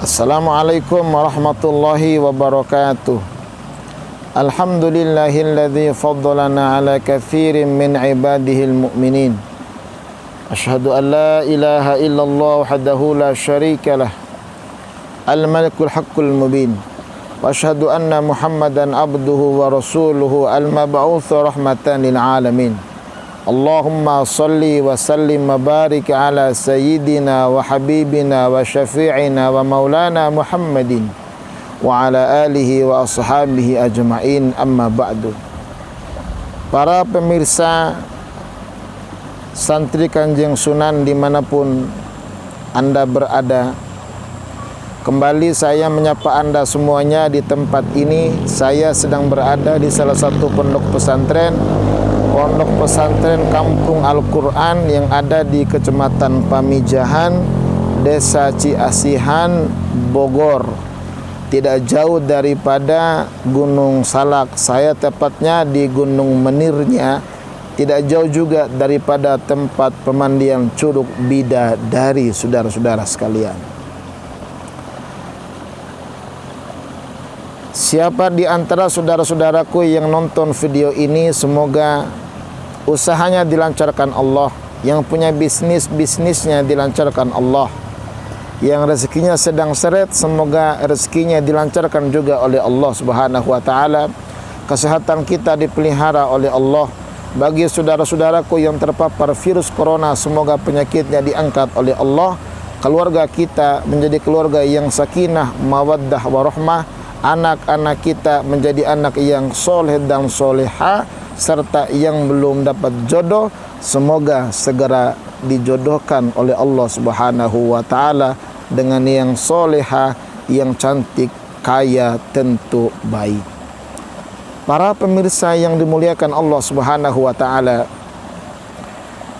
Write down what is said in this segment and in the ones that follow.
Assalamualaikum warahmatullahi wabarakatuh. Alhamdulillahilladzi faddalana ala katsirin min ibadihil mu'minin. Asyhadu an la ilaha illallah wahdahu la syarikalah. Al-malikul haqqul mubin. Wa asyhadu anna Muhammadan abduhu wa rasuluhu al-mab'utsu rahmatan lil alamin. Allahumma salli wa sallim wa barik ala sayyidina wa habibina wa syafi'ina wa maulana Muhammadin wa ala alihi wa ashabihi ajma'in, amma ba'du. Para pemirsa santri Kanjeng Sunan dimanapun Anda berada, kembali saya menyapa Anda semuanya di tempat ini. Saya sedang berada di salah satu pondok pesantren Kampung Al-Quran yang ada di Kecamatan Pamijahan, Desa Ciasihan, Bogor. Tidak jauh daripada Gunung Salak. Saya tepatnya di Gunung Menirnya. Tidak jauh juga daripada tempat pemandian Curug Bidadari, saudara-saudara sekalian. Siapa di antara saudara-saudaraku yang nonton video ini, semoga usahanya dilancarkan Allah, yang punya bisnisnya dilancarkan Allah, yang rezekinya sedang seret, semoga rezekinya dilancarkan juga oleh Allah Subhanahu wa taala. Kesehatan kita dipelihara oleh Allah. Bagi saudara-saudaraku yang terpapar virus corona, semoga penyakitnya diangkat oleh Allah. Keluarga kita menjadi keluarga yang sakinah, mawaddah, warahmah. Anak-anak kita menjadi anak yang soleh dan soleha, serta yang belum dapat jodoh, semoga segera dijodohkan oleh Allah Subhanahu wa taala dengan yang soleha, yang cantik, kaya, tentu baik. Para pemirsa yang dimuliakan Allah Subhanahu wa taala,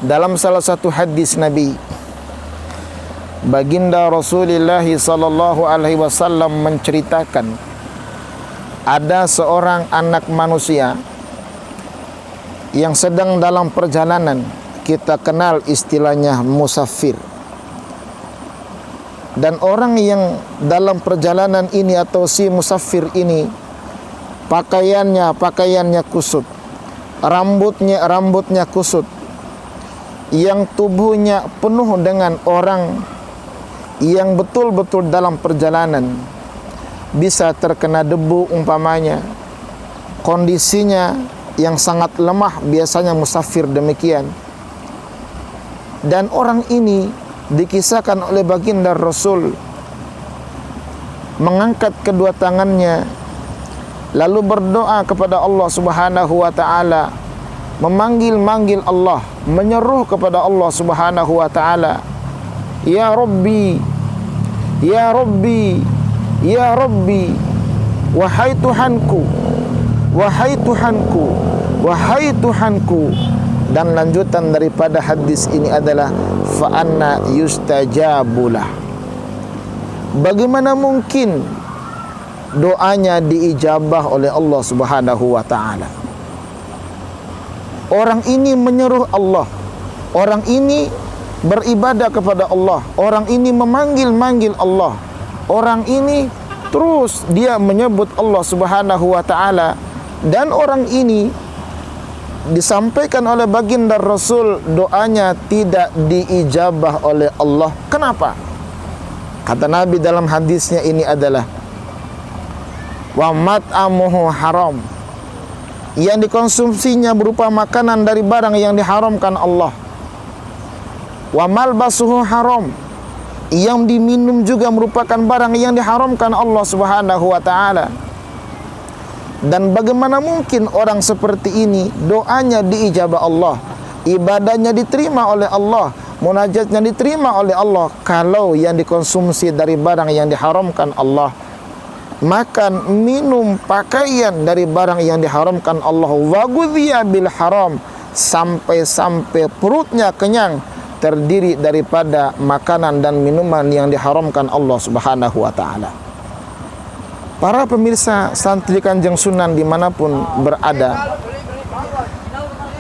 dalam salah satu hadis Nabi, baginda Rasulullah sallallahu alaihi wasallam menceritakan, ada seorang anak manusia yang sedang dalam perjalanan. Kita kenal istilahnya musafir. Dan orang yang dalam perjalanan ini atau si musafir ini, pakaiannya kusut, rambutnya kusut, yang tubuhnya penuh dengan orang yang betul-betul dalam perjalanan, bisa terkena debu umpamanya, kondisinya yang sangat lemah, biasanya musafir demikian. Dan orang ini dikisahkan oleh baginda Rasul mengangkat kedua tangannya, lalu berdoa kepada Allah Subhanahu wa taala, memanggil Allah, menyeru kepada Allah Subhanahu wa taala, ya Rabbi, ya Rabbi, ya Rabbi, wahai Tuhanku, wahai Tuhanku, wahai Tuhanku. Dan lanjutan daripada hadis ini adalah fa anna yustajabulah. Bagaimana mungkin doanya diijabah oleh Allah Subhanahu wa taala? Orang ini menyeru Allah, orang ini beribadah kepada Allah, orang ini memanggil Allah, orang ini terus dia menyebut Allah Subhanahu wa taala, dan orang ini disampaikan oleh baginda Rasul doanya tidak diijabah oleh Allah. Kenapa? Kata Nabi dalam hadisnya ini adalah wa mat'amuhu haram, yang dikonsumsinya berupa makanan dari barang yang diharamkan Allah. Wa malbasuhu haram, yang diminum juga merupakan barang yang diharamkan Allah Subhanahu wa taala. Dan bagaimana mungkin orang seperti ini doanya diijabah Allah, ibadahnya diterima oleh Allah, munajatnya diterima oleh Allah, kalau yang dikonsumsi dari barang yang diharamkan Allah, makan, minum, pakaian dari barang yang diharamkan Allah, wa ghudhiya bil haram, sampai perutnya kenyang, terdiri daripada makanan dan minuman yang diharamkan Allah Subhanahu wa taala. Para pemirsa santri Kanjeng Sunan dimanapun berada,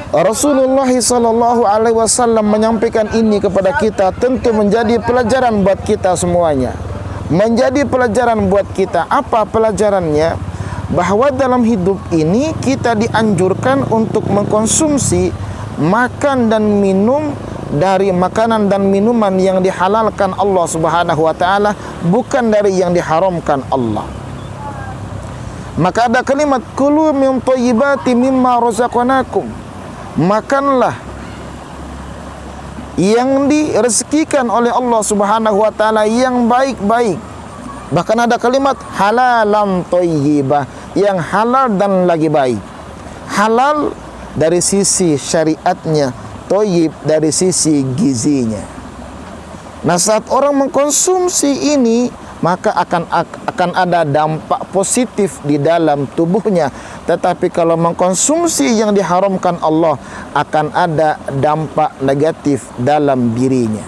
Rasulullah sallallahu alaihi wasallam menyampaikan ini kepada kita, tentu menjadi pelajaran buat kita semuanya. menjadi pelajaran buat kita. Apa pelajarannya? Bahwa dalam hidup ini kita dianjurkan untuk mengkonsumsi makan dan minum dari makanan dan minuman yang dihalalkan Allah Subhanahu wa taala, bukan dari yang diharamkan Allah. Maka ada kalimat kulu min thayyibati mimma razaqnakum. Makanlah yang direzekikan oleh Allah Subhanahu wa taala yang baik-baik. Bahkan ada kalimat halalan thayyibah, yang halal dan lagi baik. Halal dari sisi syariatnya, thayyib dari sisi gizinya. Nah, saat orang mengkonsumsi ini, maka akan ada dampak positif di dalam tubuhnya. Tetapi kalau mengkonsumsi yang diharamkan Allah, akan ada dampak negatif dalam dirinya.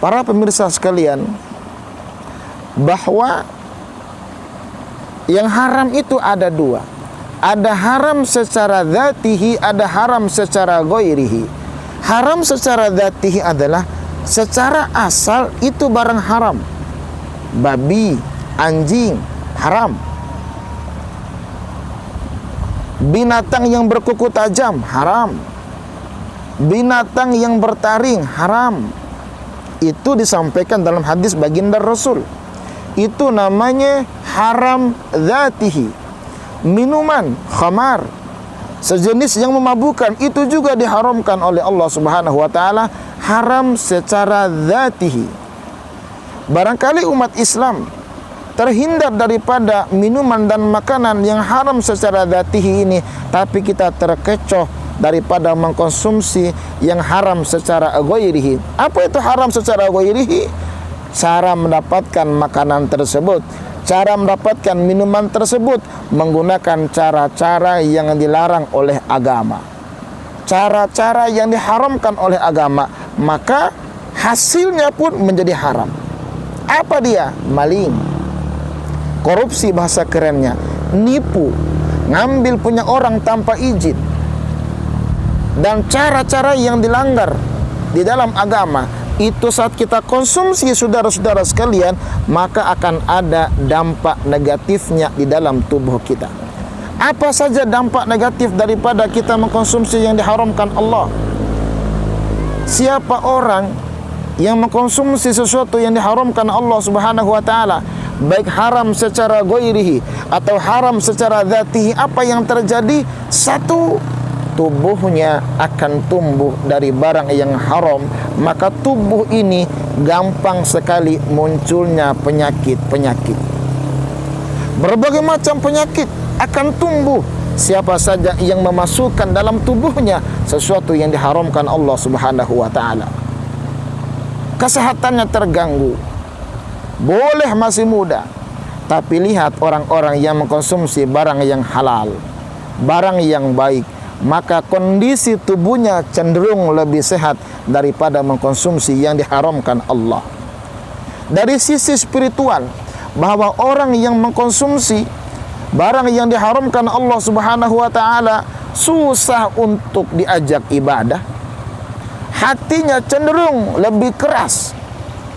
Para pemirsa sekalian, bahwa yang haram itu ada dua. Ada haram secara dzatihi, ada haram secara ghairihi. Haram secara dzatihi adalah secara asal itu barang haram. Babi, anjing, haram. Binatang yang berkuku tajam, haram. Binatang yang bertaring, haram. Itu disampaikan dalam hadis baginda Rasul. Itu namanya haram dzatihi. Minuman, khamar, sejenis yang memabukkan, itu juga diharamkan oleh Allah Subhanahu wa taala, haram secara dzatihi. Barangkali umat Islam terhindar daripada minuman dan makanan yang haram secara dzatihi ini, tapi kita terkecoh daripada mengkonsumsi yang haram secara ghairihi. Apa itu haram secara ghairihi? Cara mendapatkan makanan tersebut, cara mendapatkan minuman tersebut menggunakan cara-cara yang dilarang oleh agama, cara-cara yang diharamkan oleh agama, maka hasilnya pun menjadi haram. Apa dia? Maling, korupsi bahasa kerennya, nipu, ngambil punya orang tanpa izin, dan cara-cara yang dilanggar di dalam agama. Itu saat kita konsumsi, saudara-saudara sekalian, maka akan ada dampak negatifnya di dalam tubuh kita. Apa saja dampak negatif daripada kita mengkonsumsi yang diharamkan Allah? Siapa orang yang mengkonsumsi sesuatu yang diharamkan Allah Subhanahu wa taala, baik haram secara ghairihi atau haram secara dzatihi, apa yang terjadi? Satu, tubuhnya akan tumbuh dari barang yang haram, maka tubuh ini gampang sekali munculnya penyakit-penyakit. Berbagai macam penyakit akan tumbuh siapa saja yang memasukkan dalam tubuhnya sesuatu yang diharamkan Allah Subhanahu wa taala. Kesehatannya terganggu. Boleh masih muda, tapi lihat orang-orang yang mengkonsumsi barang yang halal, barang yang baik, maka kondisi tubuhnya cenderung lebih sehat daripada mengkonsumsi yang diharamkan Allah. Dari sisi spiritual, bahwa orang yang mengkonsumsi barang yang diharamkan Allah Subhanahu wa taala susah untuk diajak ibadah. Hatinya cenderung lebih keras,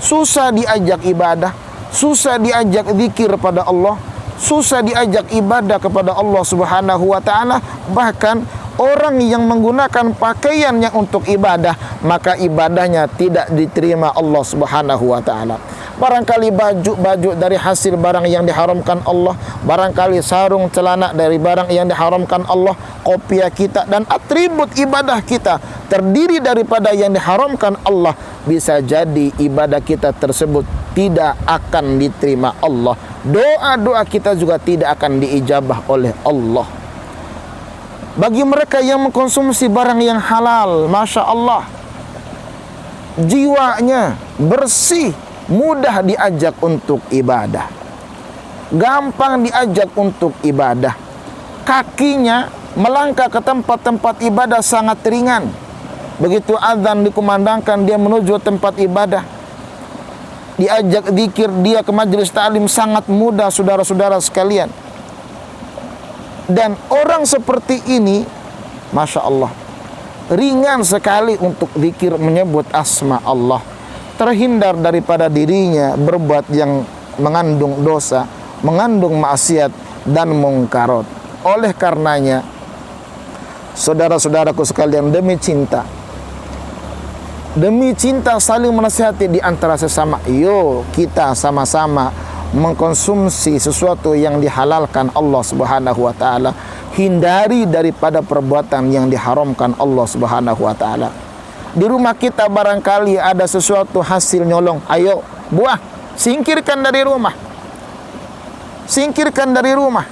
susah diajak ibadah, susah diajak zikir pada Allah, susah diajak ibadah kepada Allah Subhanahu wa taala. Bahkan orang yang menggunakan pakaiannya untuk ibadah, maka ibadahnya tidak diterima Allah Subhanahu wa taala. Barangkali baju dari hasil barang yang diharamkan Allah, barangkali sarung celana dari barang yang diharamkan Allah, kopiah kita dan atribut ibadah kita terdiri daripada yang diharamkan Allah. Bisa jadi ibadah kita tersebut tidak akan diterima Allah. Doa-doa kita juga tidak akan diijabah oleh Allah. Bagi mereka yang mengkonsumsi barang yang halal, Masya Allah, jiwanya bersih, mudah diajak untuk ibadah, gampang diajak untuk ibadah. Kakinya melangkah ke tempat-tempat ibadah sangat ringan. Begitu azan dikumandangkan, dia menuju tempat ibadah. Diajak zikir, dia ke majelis ta'lim sangat mudah, saudara-saudara sekalian. Dan orang seperti ini, Masya Allah, ringan sekali untuk zikir, menyebut asma Allah. Terhindar daripada dirinya berbuat yang mengandung dosa, mengandung maksiat dan mungkarat. Oleh karenanya, saudara-saudaraku sekalian, demi cinta saling menasihati di antara sesama, yuk kita sama-sama mengkonsumsi sesuatu yang dihalalkan Allah Subhanahu wa taala, hindari daripada perbuatan yang diharamkan Allah Subhanahu wa taala. Di rumah kita barangkali ada sesuatu hasil nyolong, ayo buah, singkirkan dari rumah. Singkirkan dari rumah.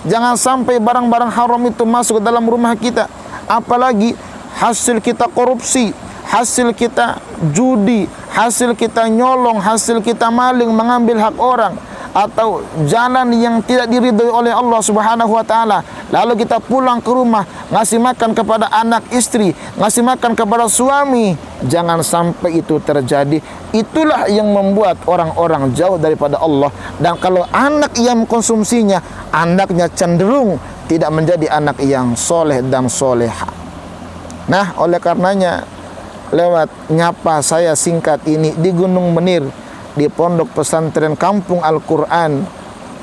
Jangan sampai barang-barang haram itu masuk ke dalam rumah kita. Apalagi hasil kita korupsi, hasil kita judi, hasil kita nyolong, hasil kita maling, mengambil hak orang, atau jalan yang tidak diridhoi oleh Allah Subhanahu wa taala. Lalu kita pulang ke rumah, ngasih makan kepada anak istri, ngasih makan kepada suami. Jangan sampai itu terjadi. Itulah yang membuat orang-orang jauh daripada Allah. Dan kalau anak yang mengkonsumsinya, anaknya cenderung tidak menjadi anak yang soleh dan soleha. Nah, oleh karenanya, lewat nyapa saya singkat ini di Gunung Menir, di Pondok Pesantren Kampung Al-Quran,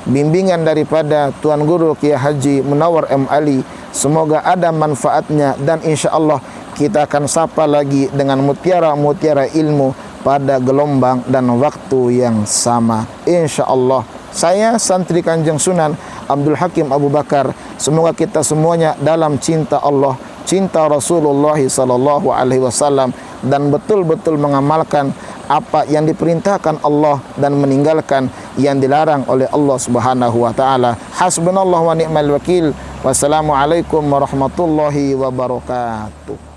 bimbingan daripada Tuan Guru Kiai Haji Munawar M. Ali, semoga ada manfaatnya, dan insya Allah kita akan sapa lagi dengan mutiara-mutiara ilmu pada gelombang dan waktu yang sama, insya Allah. Saya santri Kanjeng Sunan Abdul Hakim Abu Bakar, semoga kita semuanya dalam cinta Allah, cinta Rasulullah sallallahu alaihi wasallam, dan betul-betul mengamalkan apa yang diperintahkan Allah dan meninggalkan yang dilarang oleh Allah Subhanahu wa taala. Hasbunallahu wa ni'mal wakil. Wassalamualaikum warahmatullahi wabarakatuh.